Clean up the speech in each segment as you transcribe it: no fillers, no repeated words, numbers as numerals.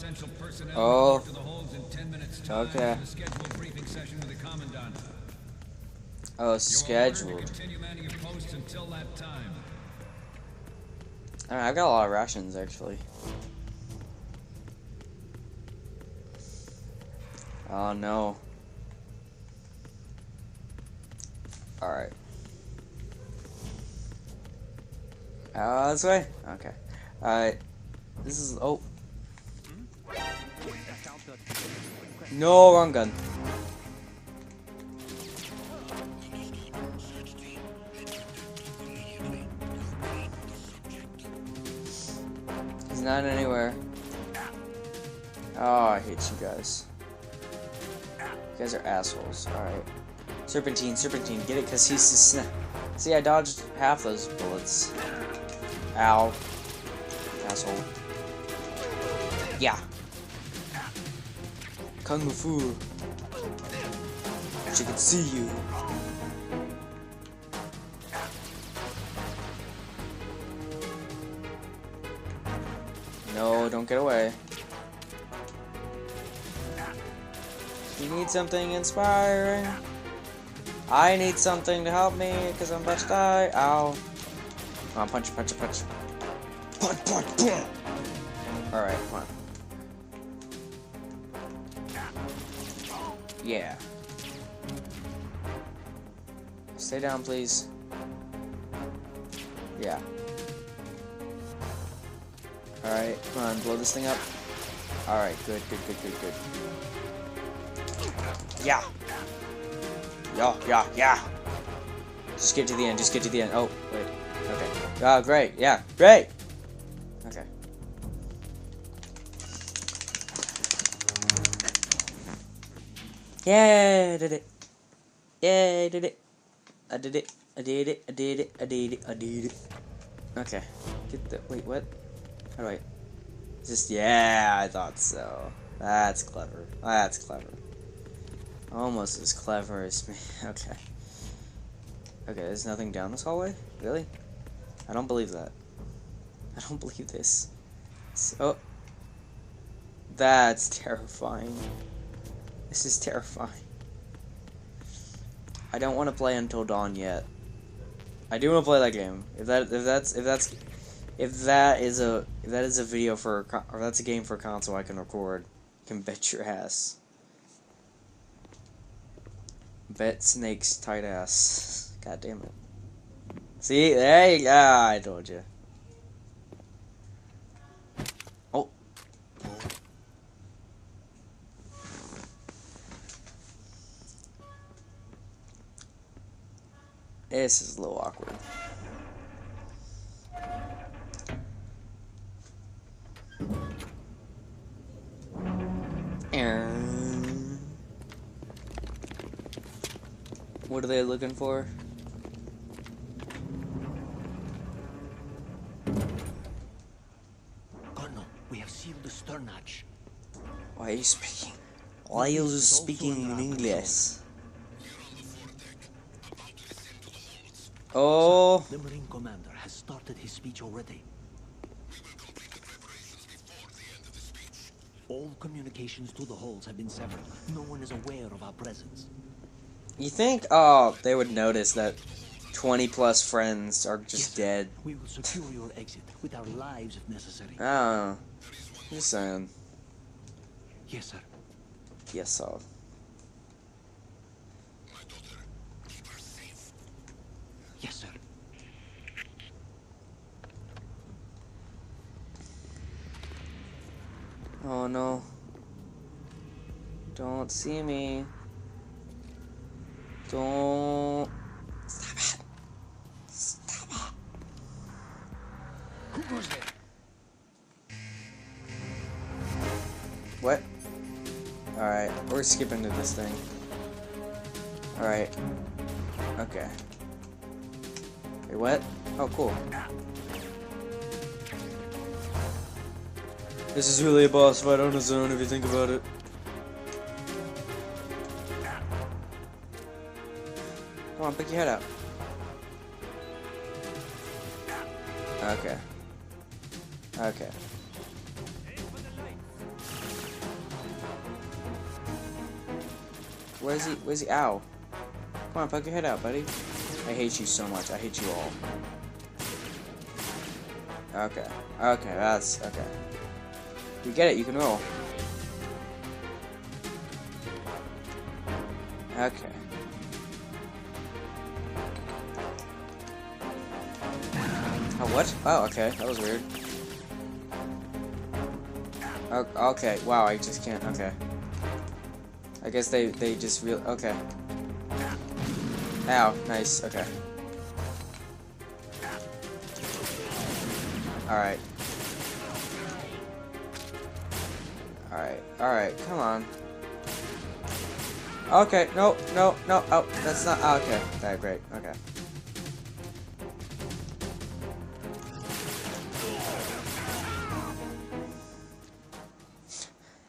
essential personnel Oh. to the holds in 10 minutes time. Okay. A scheduled briefing session with the commandant. Oh, You're scheduled. ordered to continue manning your posts until that time. Alright, I've got a lot of rations actually. Oh no. Alright. This way? Okay. Alright. This is. Oh. No, wrong gun. He's not anywhere. Oh, I hate you guys. You guys are assholes. Alright. Serpentine, Serpentine, get it? Because he's just. See, I dodged half those bullets. Ow. Asshole. Yeah. Kung Fu. She can see you. No, don't get away. You need something inspiring. I need something to help me, because I'm about to die. Ow. Come on, punch, punch, punch. Punch, punch, punch. Alright, come on. Yeah. Stay down, please. Yeah. Alright, come on, blow this thing up. Alright, good, good, good, good, good. Yeah. Yeah, yeah, yeah. Just get to the end, just get to the end. Oh, wait. Okay. Oh, great. Yeah, great. Okay. Yeah, I did it. Yeah, I did it. I did it. I did it. I did it. I did it. I did it. Okay. Get the. Wait, what? How do I. Just. Yeah, I thought so. That's clever. That's clever. Almost as clever as me. Okay. Okay, there's nothing down this hallway? Really? I don't believe that. I don't believe this. Oh. That's terrifying. This is terrifying. I don't want to play Until Dawn yet. I do want to play that game. If that is a video for or that's a game for a console I can record, you can bet your ass. Bet Snake's tight ass. God damn it. See, there you go. I told you. Oh. This is a little awkward. What are they looking for? Colonel, we have sealed the stern hatch. Why are you speaking? Why are you speaking in English? Oh. The Marine commander has started his speech already. All communications to the hulls have been severed. No one is aware of our presence. You think, oh, they would notice that 20+ friends are just dead. We will secure your exit with our lives if necessary. Oh. Just saying. Yes, sir. Yes, sir. Yes, sir. Oh no. Don't see me. Don't. Stop it. Stop it. Who goes there? What? Alright, we're skipping to this thing. Alright. Okay. Wait, what? Oh, cool. This is really a boss fight on its own if you think about it. Come on, pick your head up. Okay. Okay. Where's he? Where's he? Ow. Come on, poke your head out, buddy. I hate you so much. I hate you all. Okay. Okay, that's... Okay. You get it. You can roll. Okay. Oh, what? Oh, okay. That was weird. Okay. Wow, I just can't... Okay. I guess they just real... Okay. Ow. Nice. Okay. Alright. Alright. Alright. Come on. Okay. No. No. No. Oh, that's not... Oh, okay. Alright, great. Okay.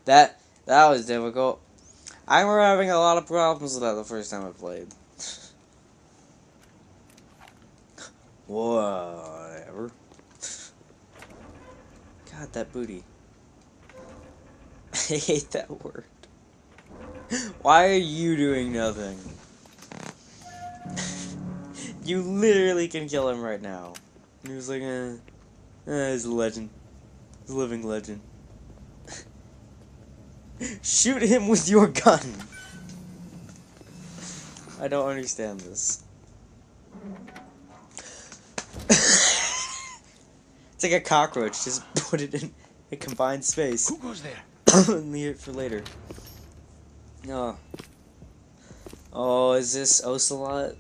That was difficult. I remember having a lot of problems with that the first time I played. Whatever. God, that booty. I hate that word. Why are you doing nothing? You literally can kill him right now. He was like, he's a legend. He's a living legend. Shoot him with your gun! I don't understand this. It's like a cockroach, just put it in a confined space. Who goes there? And leave it for later. Oh. Oh, is this Ocelot?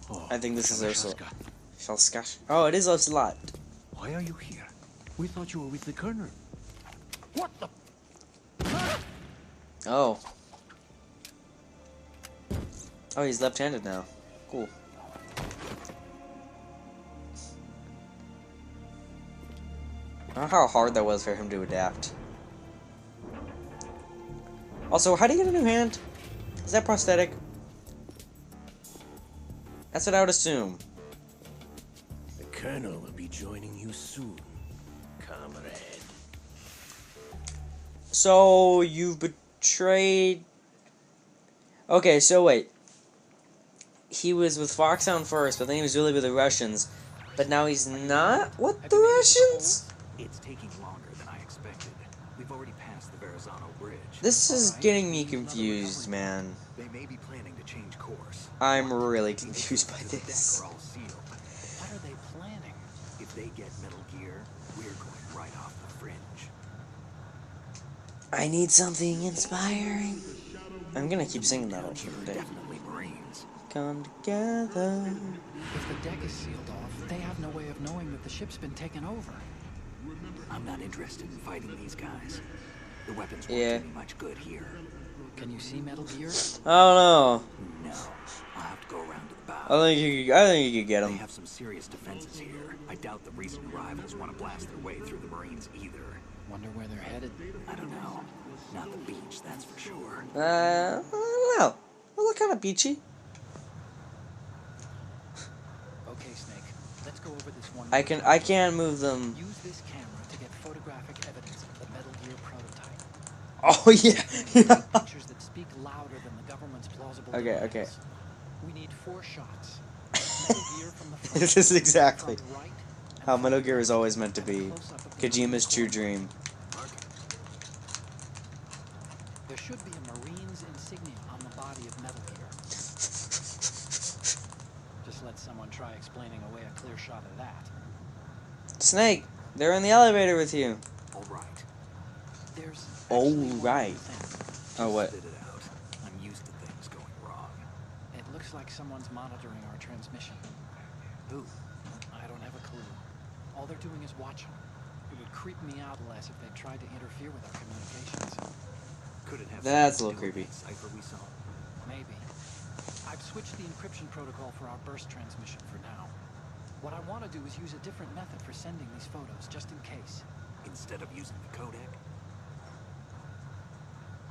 Oh, I think this is Ocelot. Shalska. Shalskash. Oh, it is Ocelot. Why are you here? We thought you were with the Colonel. What the? Oh. Oh, he's left-handed now. Cool. I don't know how hard that was for him to adapt. Also, how do you get a new hand? Is that prosthetic? That's what I would assume. The Colonel will be joining you soon, comrade. So, you've betrayed... Okay, so wait. He was with Foxhound first, but then he was really with the Russians. But now he's not with the Russians? It's taking longer than I expected. We've already passed the Verrazano Bridge. This is getting me confused, man. They may be planning to change course. I'm really confused by The this. decks are all sealed. What are they planning? If they get Metal Gear, we're going right off the fringe. I need something inspiring. I'm gonna keep singing that all day. Definitely Marines. Come together. If the deck is sealed off, they have no way of knowing that the ship's been taken over. I'm not interested in fighting these guys. The weapons won't Yeah. do me much good here. Can you see Metal Gear? I don't know. No, I'll have to go around to the bow. I think you could get They him. have some serious defenses here. I doubt the recent arrivals want to blast their way through the Marines either. Wonder where they're headed. I don't know. Not the beach, that's for sure. I don't know. They look kind of beachy. Okay, Snake. Let's go over this one. I can move them. Use this camera to get photographic evidence of the Metal Gear prototype. Oh yeah. Pictures that speak louder than the government's plausible Okay, demands. okay. We need 4 shots. Metal Gear from the front, This is exactly front right, and how front Metal Gear left, is always meant to and a be. close-up of the Kojima's Marine true Corps. dream. There should be a Marine's insignia on the body of Metal Gear. Just let someone try explaining away a clear shot of that. Snake, they're in the elevator with you. All right. There's Oh, actually one right. thing. Oh, what? Spit it out. I'm used to things going wrong. It looks like someone's monitoring our transmission. Who? I don't have a clue. All they're doing is watching. It would creep me out less if they tried to interfere with our communications. Could it have That's a something little to do with creepy. that cipher we saw? Maybe. I've switched the encryption protocol for our burst transmission for now. What I want to do is use a different method for sending these photos, just in case. Instead of using the codec?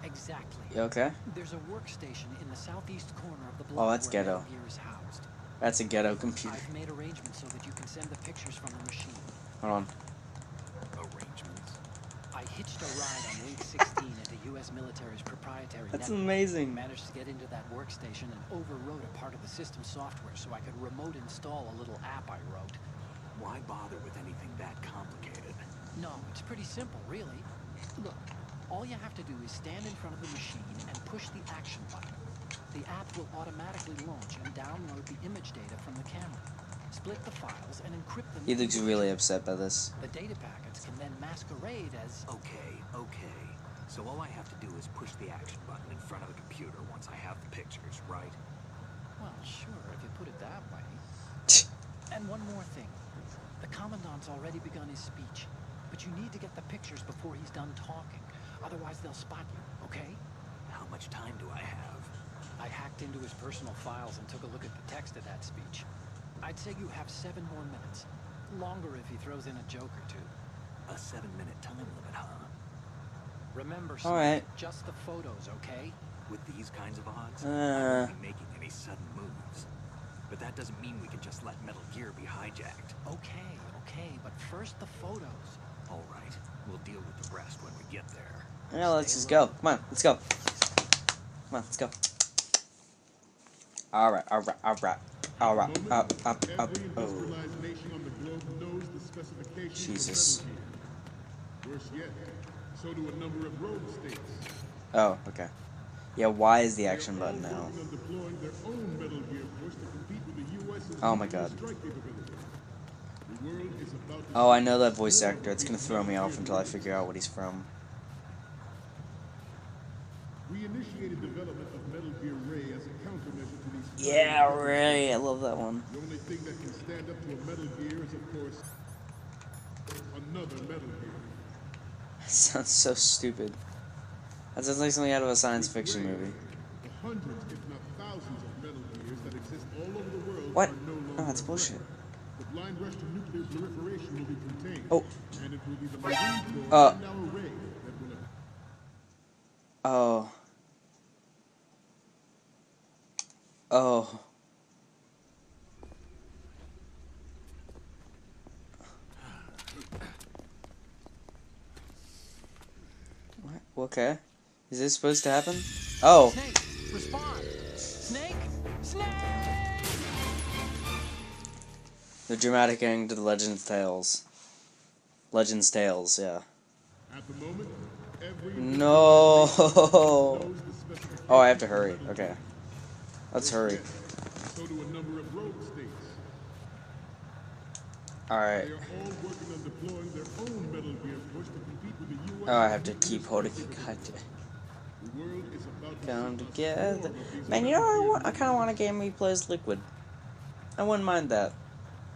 Exactly. You okay? There's a workstation in the southeast corner of the Oh, block that's where ghetto. Metal Gear is housed. That's a ghetto computer. I've made arrangements so that you can send the pictures from the machine. Hold on. Arrangements? I hitched missed a ride on Link 16 into U.S. military's proprietary That's network. amazing. Managed to get into that workstation and overwrote a part of the system software so I could remote install a little app I wrote. Why bother with anything that complicated? No, it's pretty simple, really. Look, all you have to do is stand in front of the machine and push the action button. The app will automatically launch and download the image data from the camera, split the files, and encrypt them. He looks really upset by this. The data packets can then masquerade as... Okay. So all I have to do is push the action button in front of the computer once I have the pictures, right? Well, sure, if you put it that way. And one more thing. The Commandant's already begun his speech, but you need to get the pictures before he's done talking. Otherwise, they'll spot you, okay? How much time do I have? I hacked into his personal files and took a look at the text of that speech. I'd say you have 7 more minutes. Longer if he throws in a joke or two. A 7-minute time limit, huh? Remember, All right. just the photos, okay? With these kinds of odds, I won't be making any sudden moves. But that doesn't mean we can just let Metal Gear be hijacked. Okay, but first the photos. All right, we'll deal with the rest when we get there. Yeah, let's just go. Come on, let's go. Come on, let's go. Alright. Oh. Jesus. Worse yet, so do a number of rogue states. Oh, okay. Yeah, why is the action button now? Oh my god. Oh, I know that voice actor. It's gonna throw me off until I figure out what he's from. We initiated development of Metal Gear Ray as a countermeasure to these. Yeah, Ray. I love that one. The only thing that can stand up to a Metal Gear is, of course, another Metal Gear. That sounds so stupid. That sounds like something out of a science fiction movie. The hundreds, if not thousands, of Metal Gears that exist all over the world What? are no longer. Oh, that's bullshit. The blind rush to nuclear proliferation will be contained. Oh. And it will be the Marine Corps and our Ray that will. Oh. What? Okay. Is this supposed to happen? Oh. Snake, respond! Snake! Snake! The dramatic ending to the Legends Tales. Legends Tales, yeah. At the moment, every No. knows the specifications. Oh, I have to hurry. Okay. Let's hurry. So do a number of rogue states. Alright. They are all working on deploying their own Metal Gear force to compete with the U.S. Oh, I have to keep holding. God. The world is about to Come see a together. storm of these Man, you know, I kind of want a game where he plays Liquid. I wouldn't mind that.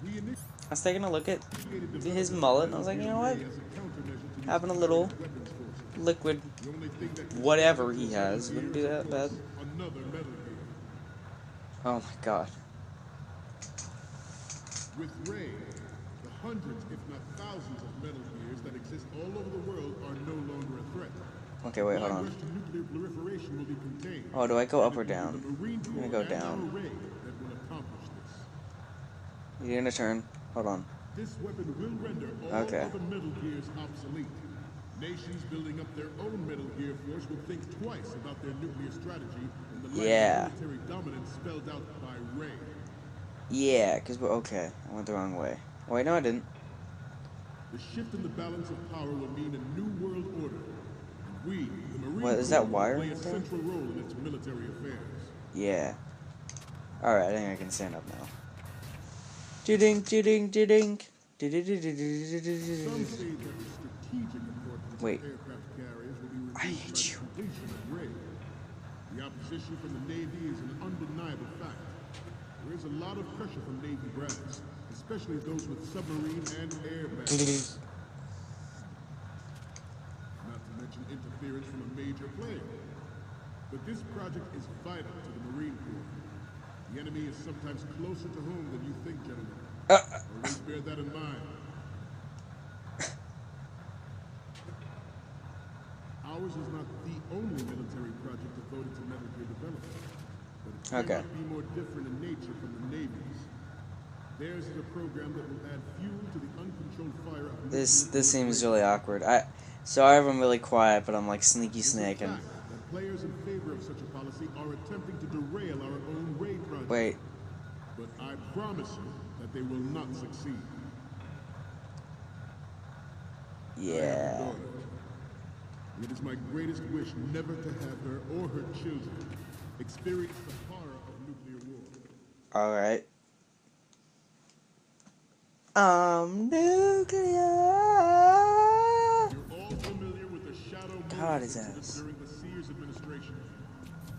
We I was taking a look at initiated his mullet, and I was like, you know what? as a countermeasure to these Having a little weapons forces. Liquid, The only thing that can whatever he has, wouldn't be that bad. another Metal Gear. Oh my god. With Ray, the hundreds, if not thousands, of Metal Gears that exist all over the world are no longer a threat. Okay, wait, hold Blind on. rush to nuclear proliferation will be contained. Oh, do I go up or And it will down? be the Marine I'm gonna Corps go and down. our Ray that will accomplish this. You're gonna turn. Hold on. This weapon will render all Okay. other Metal Gears obsolete. Nations building up their own Metal Gear force will think twice about their nuclear strategy in the light Yeah. of military dominance spelled out by Ray. Yeah, because we're okay. I went the wrong way. Oh, wait, no, I didn't. The shift in the balance of power will mean a new world order. And we, the Marine What, is that Corps, wire play a right there? central role in its military affairs. Yeah. Alright, I think I can stand up now. Do-ding, do-ding, do-ding. Some say that the strategic importance Wait. of aircraft carriers will be I reduced hate by the you. completion of Ray. The opposition from the Navy is an undeniable fact. There is a lot of pressure from Navy brass, especially those with submarine and air bases. Not to mention interference from a major player. But this project is vital to the Marine Corps. The enemy is sometimes closer to home than you think, gentlemen. Always bear that in mind. Ours is not the only military project devoted to Metal Gear development, but it cannot be more different in nature from the Navy's. Theirs is a program that will add fuel to the uncontrolled fire of This seems really awkward. I Sorry if I'm really quiet, but I'm like sneaky It's a snaking. fact that players in favor of such a policy are attempting to derail our own raid project. Wait. But I promise you that they will not succeed. I have a Yeah. daughter, and it is my greatest wish never to have her or her children experience the horror of nuclear war. Alright. Nuclear. You're all familiar with the shadow God, his incident ass. during the Sears administration.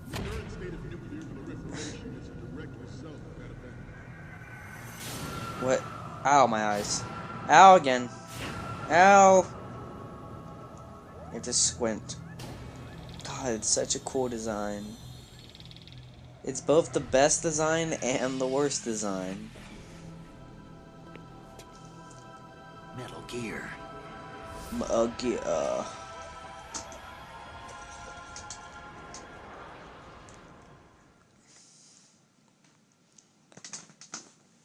The current state of nuclear proliferation is a direct result of that event. What? Ow, my eyes. Ow again. Ow. You have to squint. God, it's such a cool design. It's both the best design and the worst design. Metal Gear. Gear.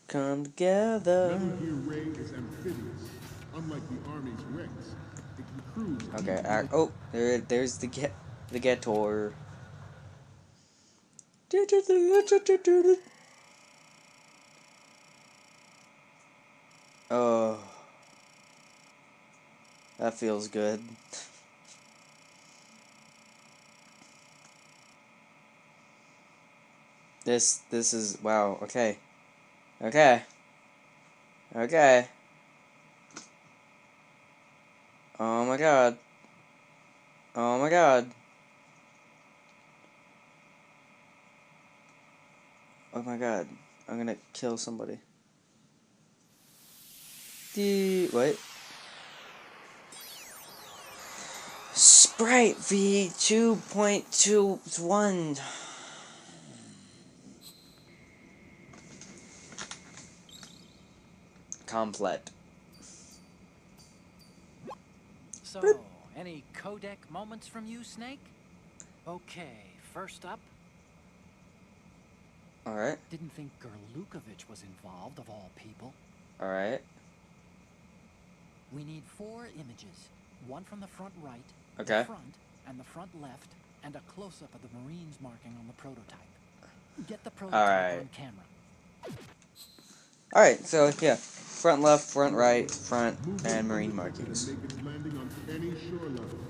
Come together. Metal Gear Ray is amphibious. Unlike the Army's Rex, it can cruise. Okay. easily. Oh, there's the Getor. Oh, that feels good. This is wow. Okay. Okay. Okay. Oh my god. Oh my god. Oh my god. I'm gonna kill somebody. Wait. Sprite V2.21. Complete. So, any codec moments from you, Snake? Okay, first up, Alright. didn't think Gerlukovich was involved, of all people. Alright. We need 4 images. One from the front right, Okay. the front, and the front left, and a close-up of the Marines marking on the prototype. Get the prototype Alright. on camera. Alright, so yeah. Front left, front right, front, and marine markings. Make its landing on any shoreline.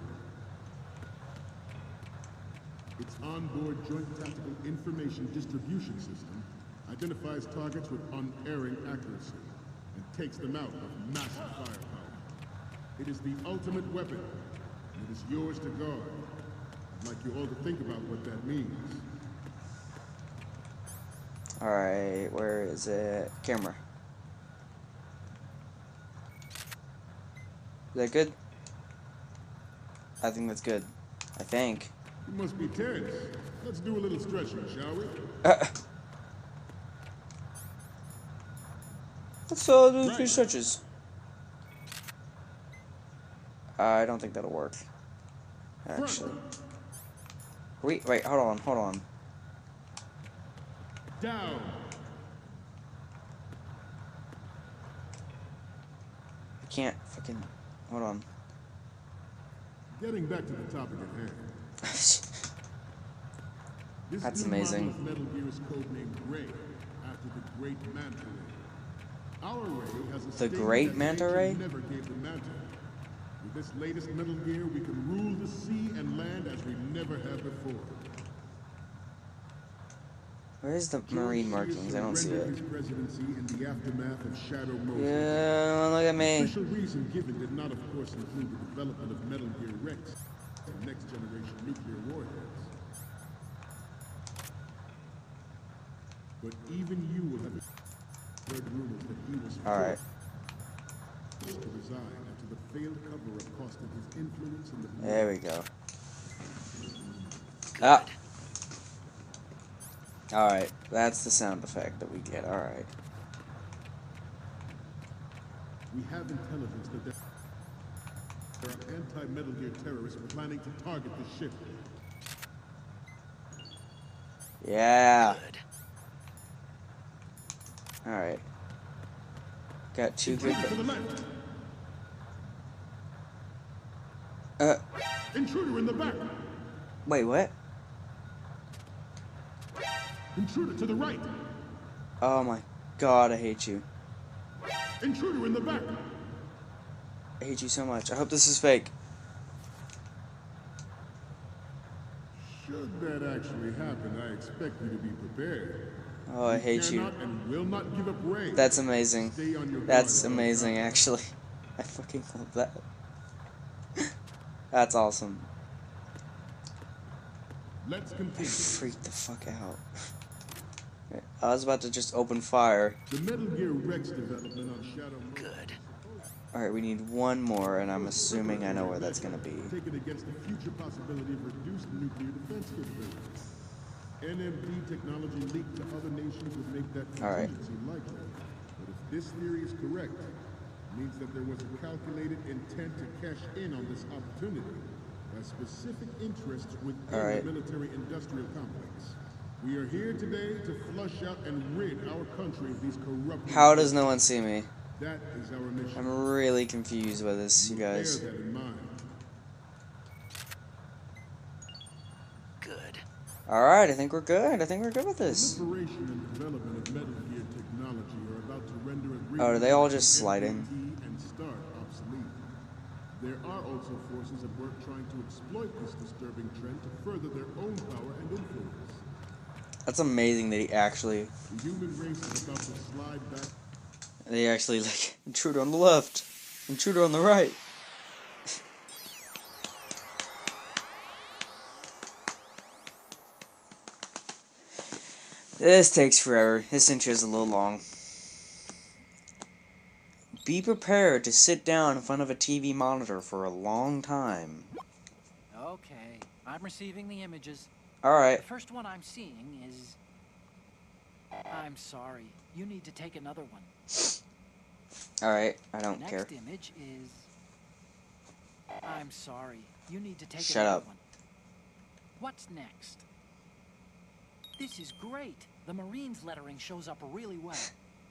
Its onboard joint tactical information distribution system identifies targets with unerring accuracy and takes them out of massive firepower. It is the ultimate weapon, and it is yours to guard. I'd like you all to think about what that means. Alright, where is it? Camera. Is that good? I think that's good. I think. You must be tense. Let's do a little stretching, shall we? Let's do 3 stretches. I don't think that'll work. Actually. Wait, hold on. Down. I can't fucking. Hold on. Getting back to the topic at hand. This That's new amazing. model of Metal Gear is codenamed Ray, after the Great Manta Ray. Our Ray has a The statement Great that Manta nature Ray? never gave the Manta. With this latest Metal Gear, we can rule the sea and land as we never have before. Where's the marine markings? I don't see it. His presidency in the aftermath of Shadow Moses. Yeah, look at The me. official reason given did not, of course, include the development of Metal Gear Rex and next-generation nuclear warheads. But even you will have heard rumors that he was Alright. forced to resign after the failed cover-up costed his influence in the There we go. Ah. Alright, that's the sound effect that we get. Alright. We have intelligence that there are anti-Metal Gear terrorists planning to target the ship. Yeah. Good. Alright. Got 2 good. To the left. Intruder in the back. Wait, what? Intruder to the right. Oh my god, I hate you. Intruder in the back. I hate you so much. I hope this is fake. Should that actually happen, I expect you to be prepared. Oh, I hate you. Cannot and will not give up Ray. That's amazing. Stay on your That's guard, amazing, Falcon. actually. I fucking love that. That's awesome. Let's I continue. freaked the fuck out. I was about to just open fire. The Metal Gear Rex development on Shadow Mode. Good. Alright, we need one more, and I'm assuming I know where that's gonna be. Taken against the future possibility of reduced nuclear defense capabilities. NMD technology leaked to other nations would make that Alright. contingency likely. But if this theory is correct, it means that there was a calculated intent to cash in on this opportunity by specific interests within Alright. the military-industrial complex. We are here today to flush out and rid our country of these corrupt... How does no one see me? That is our mission. I'm really confused by this, you guys. Bear that in mind. Good. Alright, I think we're good. I think we're good with this. Proliferation and development of Metal Gear technology are about to render agreements Oh, do they all just slide in? and start obsolete. There are also forces at work trying to exploit this disturbing trend to further their own power and influence. That's amazing that he actually... The human race is about to slide back. They actually, like, intruder on the left, intruder on the right. This takes forever. This intro is a little long. Be prepared to sit down in front of a TV monitor for a long time. Okay, I'm receiving the images. Alright. The first one I'm seeing is... I'm sorry, you need to take another one. Alright, I The don't care. next image is... I'm sorry, you need to take Shut another up. one. What's next? This is great. The Marines lettering shows up really well.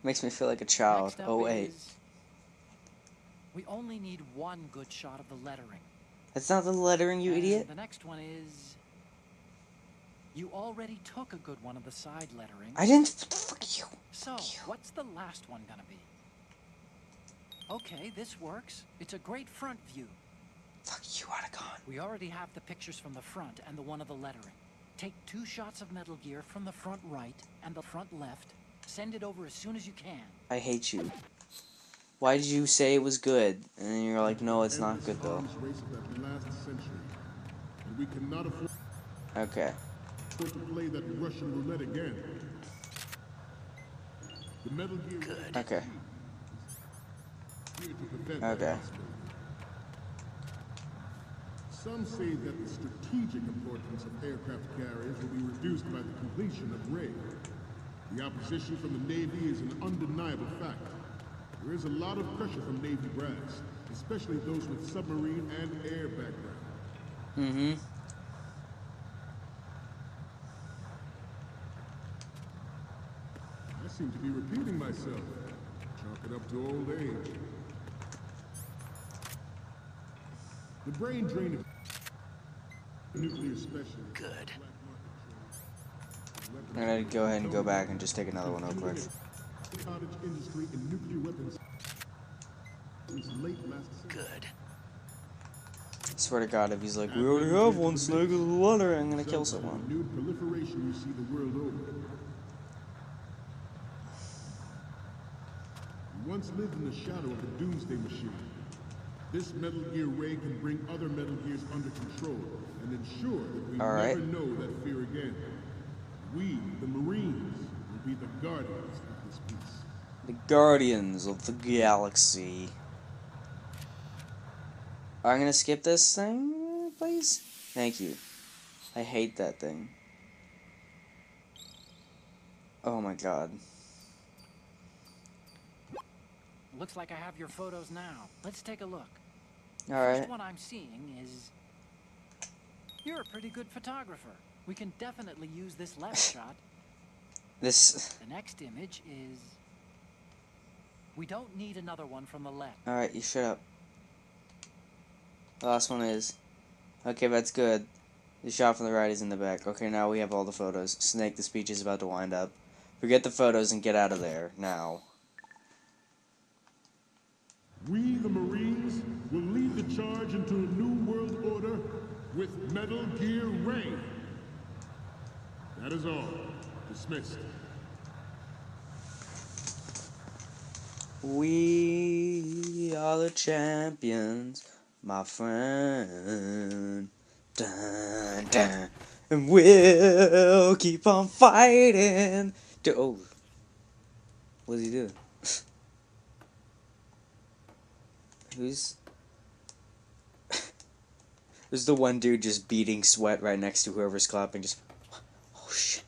Makes me feel like a child. Next up Oh wait. is... We only need one good shot of the lettering. That's not the lettering, you And idiot. The next one is... You already took a good one of the side lettering. I didn't... Fuck you. So, what's the last one gonna be? Okay, this works. It's a great front view. Fuck you, Otacon. We already have the pictures from the front and the one of the lettering. Take 2 shots of Metal Gear from the front right and the front left. Send it over as soon as you can. I hate you. Why did you say it was good? And then you're like, no, it's not good though. Arms race of that last century. And we cannot afford Okay. to play that Russian roulette again. The Metal Gear Good. Okay. here to prevent Okay. that possibility. Some say that the strategic importance of aircraft carriers will be reduced by the completion of Ray. The opposition from the Navy is an undeniable fact. There is a lot of pressure from Navy brass, especially those with submarine and air background. Mm-hmm. I seem to be repeating myself. Chalk it up to old age. The brain drain of nuclear special. Good. I'm gonna go ahead and go back and just take another one real quick. Cottage industry and nuclear weapons since late last century. Good. Swear to God, if he's like, we already have one snake of the water, I'm gonna kill someone. New proliferation you see the world over. We once lived in the shadow of the Doomsday Machine. This Metal Gear Ray can bring other Metal Gears under control and ensure that we All right. never know that fear again. We, the Marines, will be the guardians of this peace. The Guardians of the Galaxy. I'm gonna skip this thing, please? Thank you. I hate that thing. Oh my God. Looks like I have your photos now. Let's take a look. Alright. First one I'm seeing is... You're a pretty good photographer. We can definitely use this left shot. This... The next image is... We don't need another one from the left. Alright, you shut up. The last one is. Okay, that's good. The shot from the right is in the back. Okay, now we have all the photos. Snake, the speech is about to wind up. Forget the photos and get out of there, now. We, the Marines, will lead the charge into a new world order with Metal Gear Reign. That is all. Dismissed. We are the champions, my friend. Dun, dun. And we'll keep on fighting. Oh. What does he do? Who's... There's the one dude just beating sweat right next to whoever's clapping, just... Oh, shit.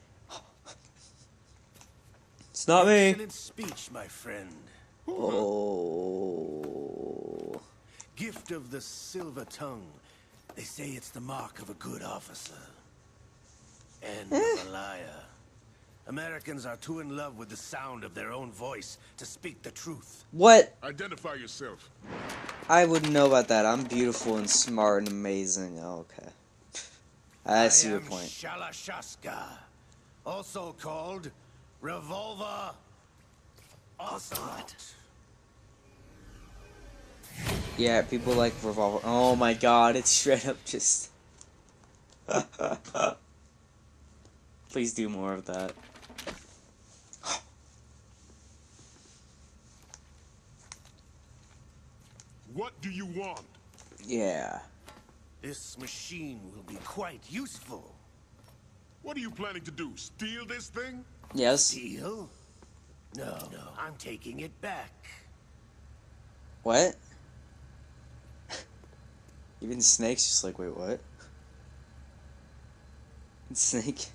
It's not me. Excellent speech, my friend. Oh. Gift of the silver tongue. They say it's the mark of a good officer. And of a liar. Americans are too in love with the sound of their own voice to speak the truth. What? Identify yourself. I wouldn't know about that. I'm beautiful and smart and amazing. Oh, okay. I see your point. Shalashaska, also called Revolver Ocelot. Yeah, people like Revolver. Oh my god, it's straight up just... Please do more of that. What do you want? Yeah. This machine will be quite useful. What are you planning to do? Steal this thing? Yes. Steal? No, I'm taking it back. What? Even Snake's just like, wait, what? And Snake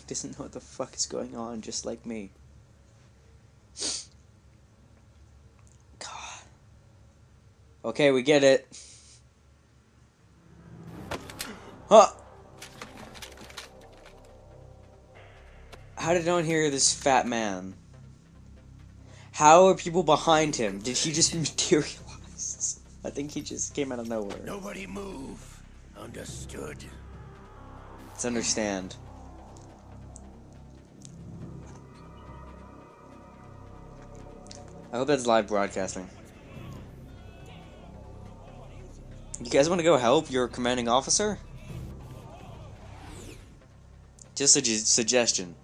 doesn't know what the fuck is going on, just like me. God. Okay, we get it. Huh. How did no one hear this fat man? How are people behind him? Did he just materialize? I think he just came out of nowhere. Nobody move. Understood? Let's understand. I hope that's live broadcasting. You guys want to go help your commanding officer? Just a suggestion.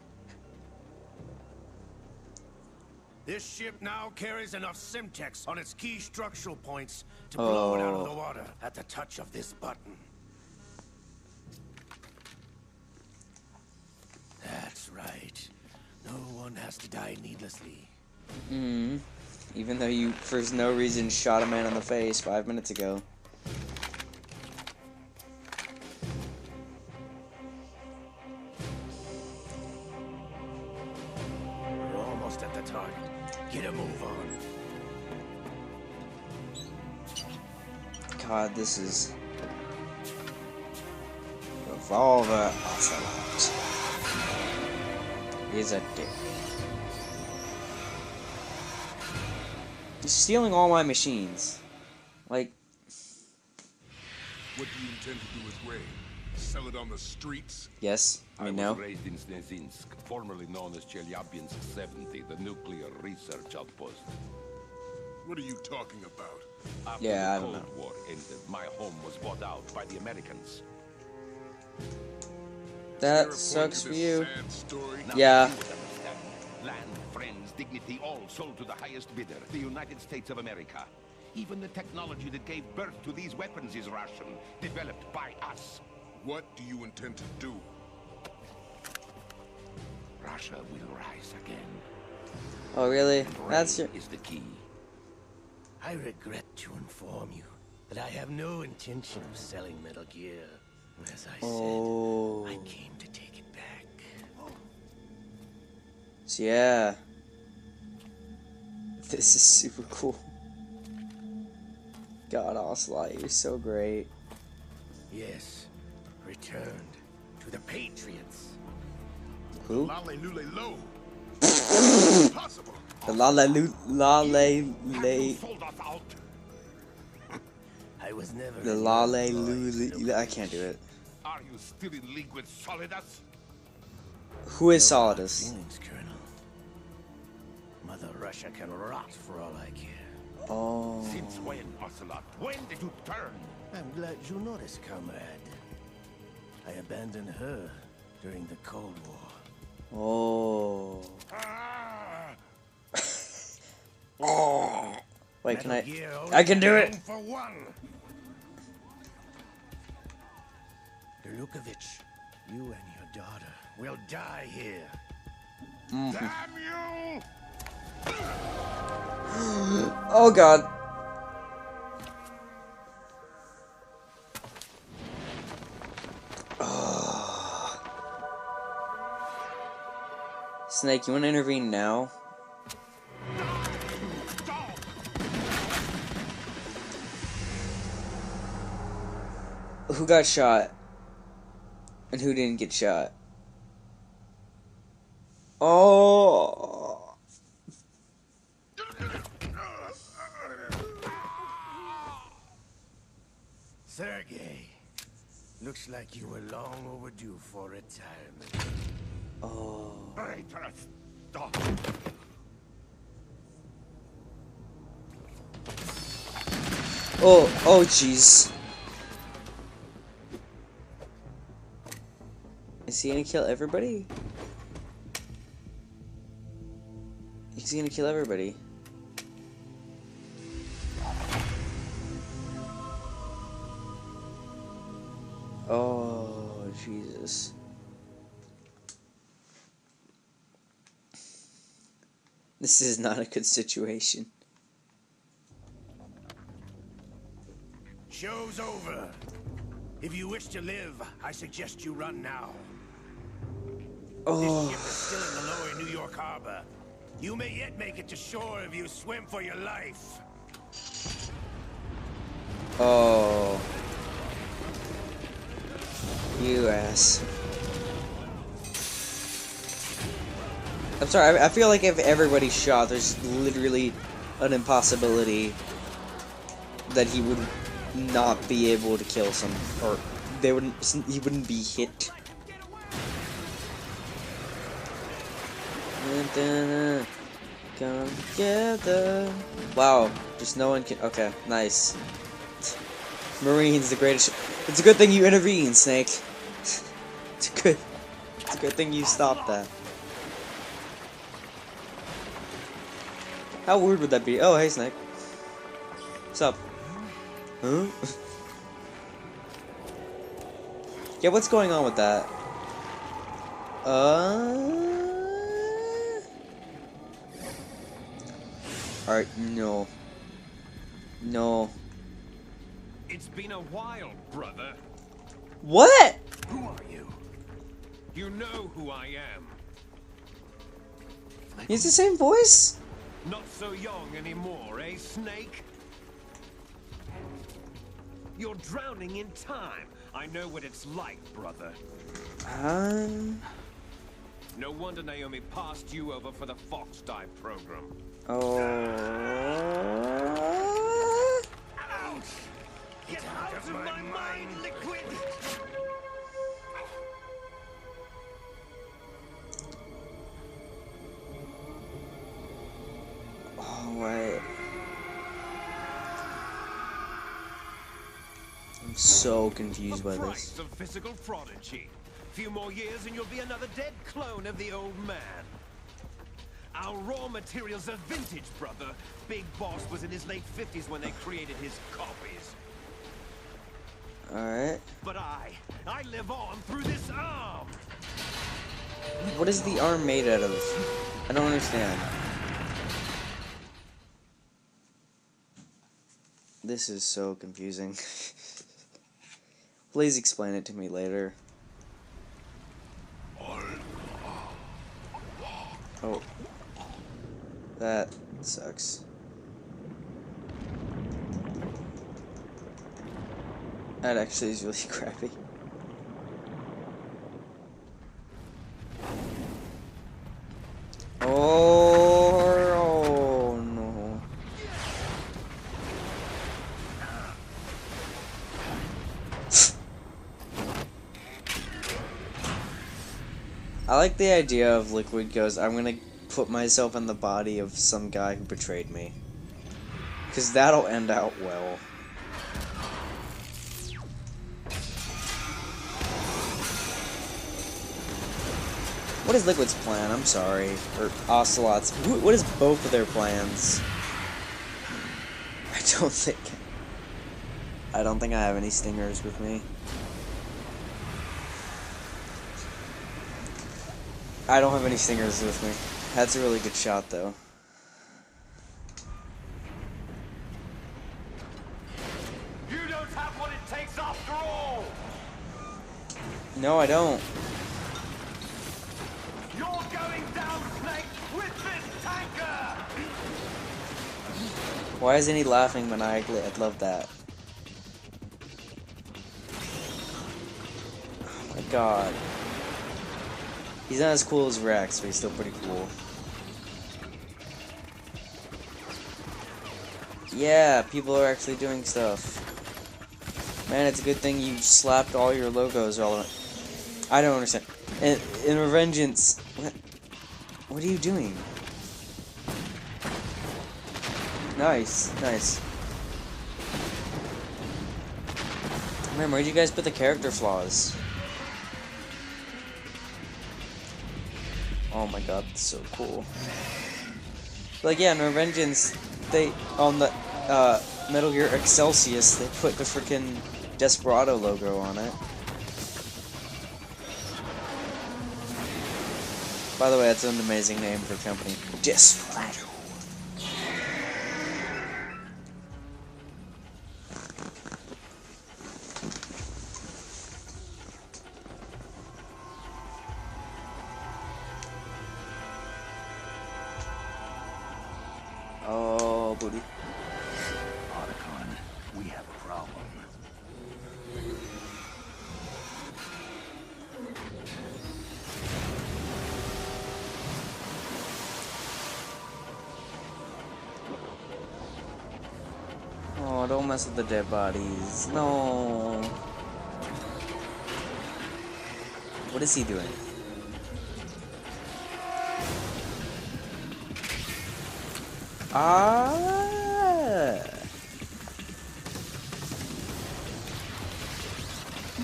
This ship now carries enough Simtex on its key structural points to blow it out of the water at the touch of this button. That's right. No one has to die needlessly. Even though you, for no reason, shot a man in the face 5 minutes ago. We're almost at the target. Get a move on. God, this is... Revolver Ocelot. He's a dick. He's stealing all my machines. Like... What do you intend to do with Ray? Sell it on the streets? Yes, I know. I was raised in Snezinsk, formerly known as Chelyabinsk 70, the nuclear research outpost. What are you talking about? After Yeah, I the don't Cold War ended, my home was bought out by the Americans. That Is there a point sucks to for this you. sad story? Now Yeah. you would understand. Land, friends, dignity, all sold to the highest bidder, the United States of America. Even the technology that gave birth to these weapons is Russian, developed by us. What do you intend to do? Russia will rise again. Oh, really? And That's Ray your... is the key. I regret to inform you that I have no intention of selling Metal Gear. As I Oh. said, I came to take it back. So, yeah. This is super cool. God, Ocelot, you're so great. Yes, returned to the Patriots. Who? Lale Lule Low. Impossible. The Have you sold us out? I I was never The in Lale your Lulu. employ, I can't do it. Are you still in league with Solidus? Who is No hard Solidus? feelings, Colonel. Mother Russia can rot for all I care. Oh. Since when, Ocelot? When did you turn? I'm glad you noticed, comrade. I abandoned her during the Cold War. Oh. Ah! Oh. Wait, can I? Metal Gear only I can do had it. room for one. Lukovich, you and your daughter will die here. Damn you! Oh God. Snake, you want to intervene now? Who got shot? And who didn't get shot? Oh. Sergei, looks like you were long overdue for retirement. Oh. Traitorous dog! Oh, jeez. Is he gonna kill everybody? He's gonna kill everybody. Oh, Jesus. This is not a good situation. Show's over. If you wish to live, I suggest you run now. This ship is still in the lower New York harbor. You may yet make it to shore if you swim for your life. Oh. You ass. I'm sorry, I feel like if everybody's shot, there's literally an impossibility that he would not be able to kill some, or he wouldn't be hit. Come together. Wow, just no one can. Okay, nice. Marines, the greatest. It's a good thing you intervened, Snake. It's a good thing you stopped that. How weird would that be? Oh, hey, Snake. What's up? Huh? Yeah, what's going on with that? Alright, no. No. It's been a while, brother. What? Who are you? You know who I am. He's the same voice? Not so young anymore, eh, Snake? You're drowning in time. I know what it's like, brother. No wonder Naomi passed you over for the Fox Dive program. Oh. Ouch! Get out of my mind, Liquid! Oh, wait. I'm so confused by The this. price of physical prodigy. Few more years and you'll be another dead clone of the old man. Our raw materials are vintage, brother. Big Boss was in his late 50s when they created his copies. Alright. But I live on through this arm. What is the arm made out of? I don't understand. This is so confusing. Please explain it to me later. Oh. That sucks. That actually is really crappy. Oh no. I like the idea of Liquid goes, I'm gonna put myself in the body of some guy who betrayed me. Because that'll end out well. What is Liquid's plan? I'm sorry. Or Ocelot's. What is both of their plans? I don't think I have any stingers with me. I don't have any stingers with me. That's a really good shot, though. You don't have what it takes after all! No, I don't. You're going down, Snake, with this tanker! Why isn't he laughing maniacally? I'd love that. Oh my god. He's not as cool as Rex, but he's still pretty cool. Yeah, people are actually doing stuff. Man, it's a good thing you slapped all your logos relevant. I don't understand. In Revengeance, what are you doing? Nice, nice. Man, where'd you guys put the character flaws? Oh my god, that's so cool. Like, yeah, in Revengeance, they, on the, Metal Gear Excelsius, they put the freaking Desperado logo on it. By the way, that's an amazing name for a company. Desperado. Oh, booty. Otacon, we have a problem. Oh, don't mess with the dead bodies. No. What is he doing? Ah.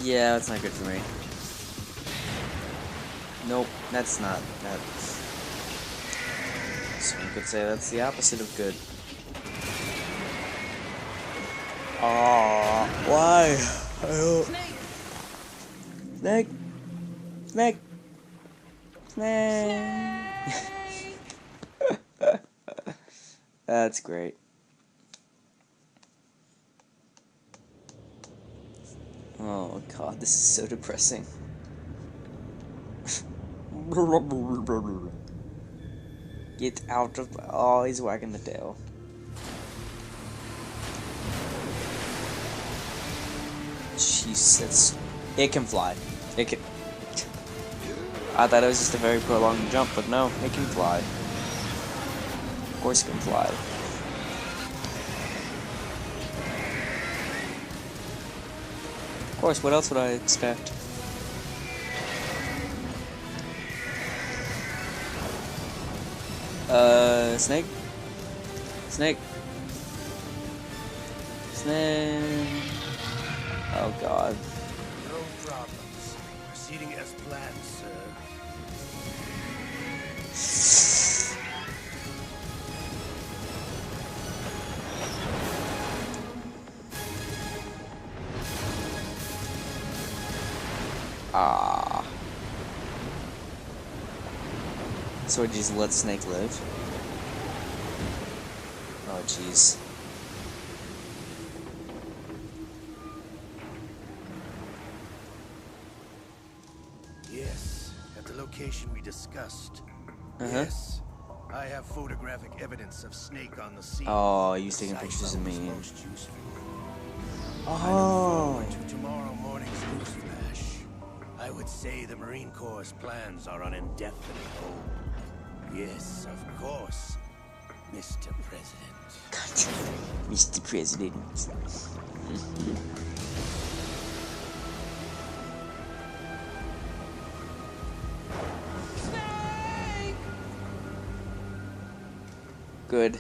Yeah, that's not good for me. Nope, that's not. That's. Someone could say that's the opposite of good. Ah, why? I don't. Snake. Snake. Snake. That's great. Oh god, this is so depressing. Get out of... Oh, he's wagging the tail. Jesus. It can fly. It can... I thought it was just a very prolonged jump, but no, it can fly. Of course it can fly. Of course, what else would I expect? Snake? Snake? Snake? Oh god. No problems. Proceeding as planned, sir. Ah. So I just let Snake live? Oh jeez. Yes, at the location we discussed. Yes, I have photographic evidence of Snake on the scene. Oh, you was taking The pictures site of me. was most useful. I Oh. look forward to tomorrow morning's news flash. I would say the Marine Corps' plans are on indefinite hold. Yes, of course, Mr. President. Mr. President. Good.